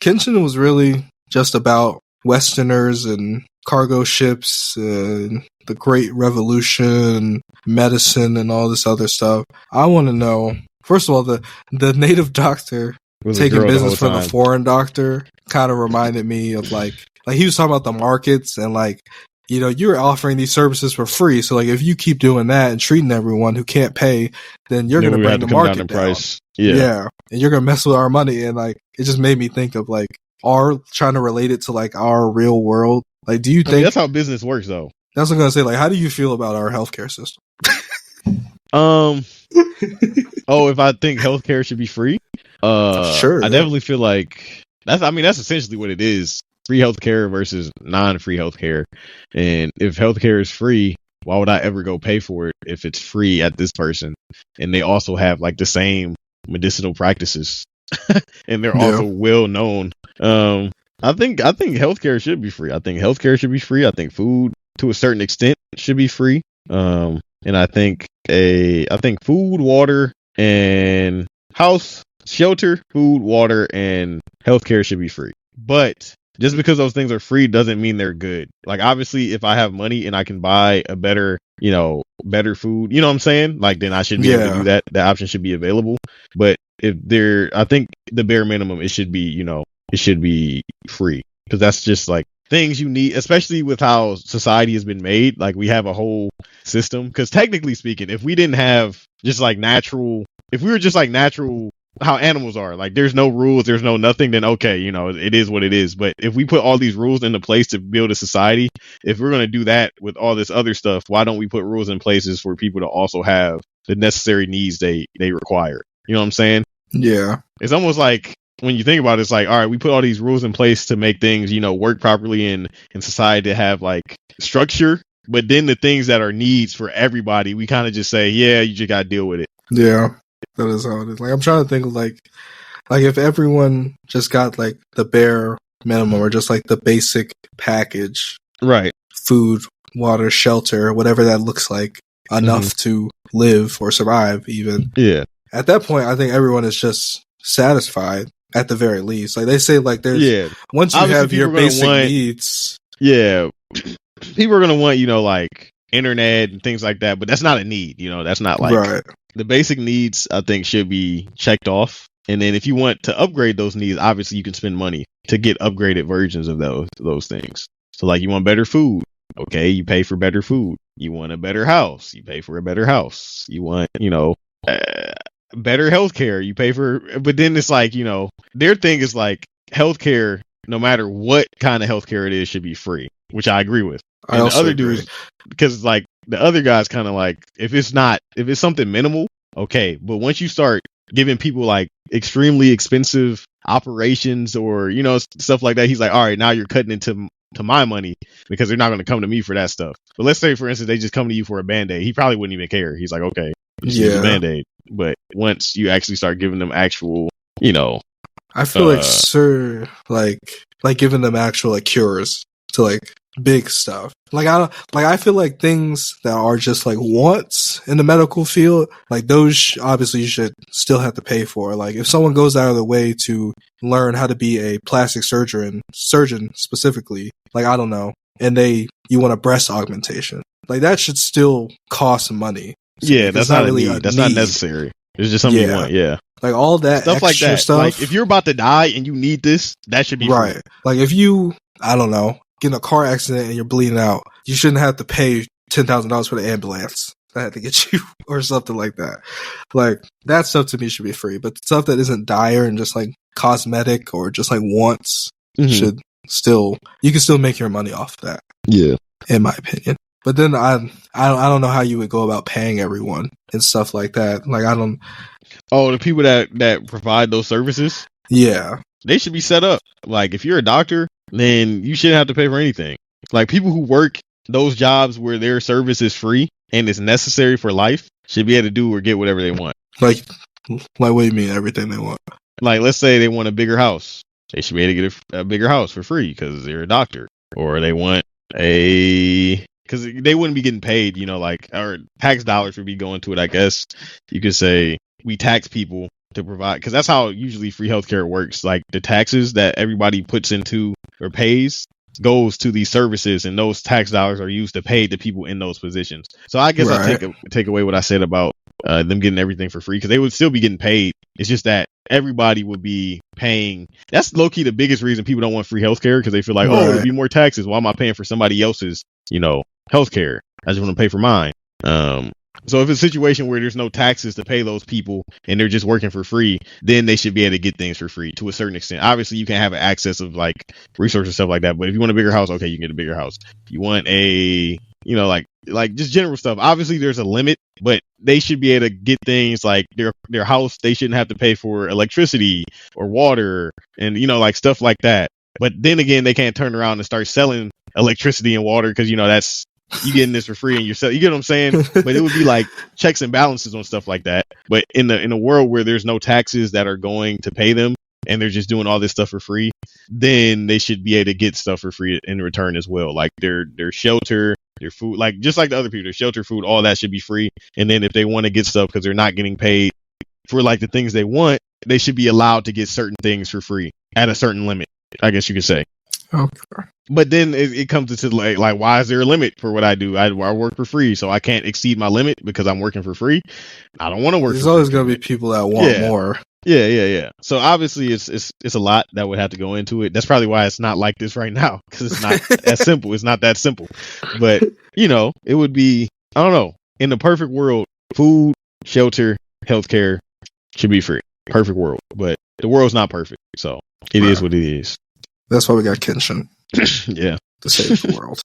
Kenshin was really just about Westerners and cargo ships and the Great Revolution, medicine, and all this other stuff. I want to know, first of all, the native doctor taking business from the foreign doctor kind of reminded me of like he was talking about the markets and like, you know, you're offering these services for free. So like if you keep doing that and treating everyone who can't pay, then you're going to bring the market down. Price. Yeah. And you're going to mess with our money. And like, it just made me think of like trying to relate it to like our real world. Like, do you think that's how business works though? That's what I'm going to say. Like, how do you feel about our healthcare system? If I think healthcare should be free, sure. I definitely feel like that's essentially what it is. Free healthcare versus non-free healthcare. And if healthcare is free, why would I ever go pay for it if it's free at this person? And they also have like the same medicinal practices and they're also well known. I think healthcare should be free. I think healthcare should be free. I think food to a certain extent should be free. And I think food, water, and house, shelter, food, water, and healthcare should be free. But just because those things are free doesn't mean they're good. Like, obviously, if I have money and I can buy a better food, you know what I'm saying? Like, then I should be able to do that. That option should be available. But I think the bare minimum, it should be free. Because that's just like things you need, especially with how society has been made. Like, we have a whole system. Because technically speaking, if we didn't have just like natural, if we were just like natural, how animals are, like there's no rules, there's no nothing, then okay, you know, it is what it is. But if we put all these rules into place to build a society, if we're going to do that with all this other stuff, why don't we put rules in places for people to also have the necessary needs they require? You know what I'm saying? Yeah. It's almost like when you think about it, it's like, all right, we put all these rules in place to make things, you know, work properly in society, to have like structure. But then the things that are needs for everybody, we kind of just say, yeah, you just got to deal with it. Yeah. That is how it is. Like, I'm trying to think of like if everyone just got like the bare minimum or just like the basic package, right? Food, water, shelter, whatever that looks like, enough to live or survive even. Yeah. At that point, I think everyone is just satisfied at the very least. Like they say, like there's once you have your basic needs. Yeah. People are going to want, you know, like internet and things like that, but that's not a need, you know, that's not like right. The basic needs, I think, should be checked off. And then if you want to upgrade those needs, obviously you can spend money to get upgraded versions of those things. So like you want better food. Okay, you pay for better food. You want a better house. You pay for a better house. You want, you know, better healthcare. You pay for, but then it's like, you know, their thing is like healthcare, no matter what kind of healthcare it is, should be free, which I agree with. And the other dudes, because like the other guys kind of like, if it's something minimal, okay. But once you start giving people like extremely expensive operations or, you know, stuff like that, he's like, all right, now you're cutting into my money because they're not going to come to me for that stuff. But let's say, for instance, they just come to you for a Band-Aid. He probably wouldn't even care. He's like, okay, just use a Band-Aid. But once you actually start giving them actual, you know, I feel like giving them actual like cures to like big stuff. I feel like things that are just like wants in the medical field, like those obviously you should still have to pay for. Like if someone goes out of their way to learn how to be a plastic surgeon specifically, like I don't know, and you want a breast augmentation, like that should still cost money. So yeah, that's not really a that's need. Not necessary. It's just something you want. Yeah. Like all that stuff like that. Stuff, like if you're about to die and you need this, that should be right. Free. Like if you, I don't know, get in a car accident and you're bleeding out, you shouldn't have to pay $10,000 for the ambulance. I had to get you or something like that. Like that stuff to me should be free, but stuff that isn't dire and just like cosmetic or just like wants should still, you can still make your money off that. Yeah, in my opinion. But then I don't know how you would go about paying everyone and stuff like that. Like I don't. Oh, the people that provide those services. Yeah, they should be set up. Like if you're a doctor, then you shouldn't have to pay for anything. Like people who work those jobs where their service is free and is necessary for life should be able to do or get whatever they want. Like what do you mean everything they want? Like let's say they want a bigger house. They should be able to get a bigger house for free because they're a doctor. Or they want because they wouldn't be getting paid, you know, like, or tax dollars would be going to it, I guess. You could say we tax people to provide, because that's how usually free healthcare works. Like the taxes that everybody puts into or pays goes to these services, and those tax dollars are used to pay the people in those positions. So I guess Right. I take away what I said about them getting everything for free, because they would still be getting paid. It's just that everybody would be paying. That's low key the biggest reason people don't want free healthcare, because they feel like, oh, Right. it'll be more taxes. Why am I paying for somebody else's, healthcare? I just want to pay for mine. So if it's a situation where there's no taxes to pay those people and they're just working for free, then they should be able to get things for free to a certain extent. Obviously, you can have access of like resources and stuff like that. But if you want a bigger house, okay, you can get a bigger house. You want a, like just general stuff. Obviously, there's a limit, but they should be able to get things like their house. They shouldn't have to pay for electricity or water and, like stuff like that. But then again, they can't turn around and start selling electricity and water because, that's, you getting this for free and you get what I'm saying? But it would be like checks and balances on stuff like that. But in a world where there's no taxes that are going to pay them and they're just doing all this stuff for free, then they should be able to get stuff for free in return as well. Like their shelter, their food, like just like the other people, their shelter, food, all that should be free. And then if they want to get stuff because they're not getting paid for like the things they want, they should be allowed to get certain things for free at a certain limit, I guess you could say. Okay. But then it comes into like why is there a limit for what I do? I work for free, so I can't exceed my limit because I'm working for free. I don't want to work. There's always going to be people that want more. Yeah. So obviously it's a lot that would have to go into it. That's probably why it's not like this right now, because it's not as simple. It's not that simple. But it would be, I don't know. In the perfect world, food, shelter, healthcare should be free. Perfect world, but the world's not perfect, so it is what it is. That's why we got Kenshin. Yeah. To save the world.